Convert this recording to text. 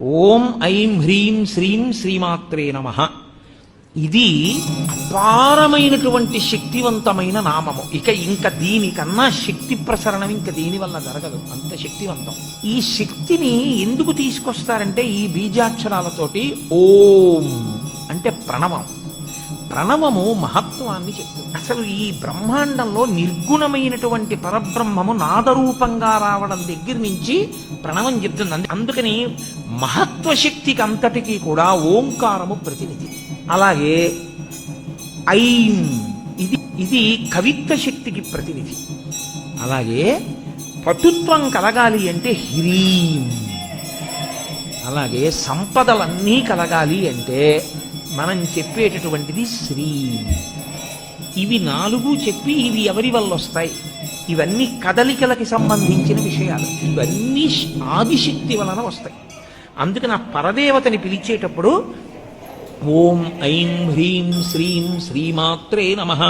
ఓం ఐం హ్రీం శ్రీం శ్రీమాత్రే నమః. ఇది అపారమైనటువంటి శక్తివంతమైన నామము. ఇంకా దీనికన్నా శక్తి ప్రసరణం ఇంక దీని వల్ల జరగదు, అంత శక్తివంతం. ఈ శక్తిని ఎందుకు తీసుకొస్తారంటే ఈ బీజాక్షరాలతోటి ఓం అంటే ప్రణవం. ప్రణవము మహత్వాన్ని చెప్తుంది. అసలు ఈ బ్రహ్మాండంలో నిర్గుణమైనటువంటి పరబ్రహ్మము నాదరూపంగా రావడం దగ్గర నుంచి ప్రణవం చెప్తుంది. అందుకని మహత్వశక్తికి అంతటికీ కూడా ఓంకారము ప్రతినిధి. అలాగే ఐం ఇది కవిత్వ శక్తికి ప్రతినిధి. అలాగే పటుత్వం కలగాలి అంటే హ్రీం. అలాగే సంపదలన్నీ కలగాలి అంటే మనం చెప్పేటటువంటిది శ్రీ. ఇవి నాలుగు చెప్పి ఇవి ఎవరి వల్ల వస్తాయి? ఇవన్నీ కదలికలకి సంబంధించిన విషయాలు. ఇవన్నీ ఆదిశక్తి వలన వస్తాయి. అందుకని ఆ పరదేవతని పిలిచేటప్పుడు ఓం ఐం హ్రీం శ్రీం శ్రీమాత్రే నమః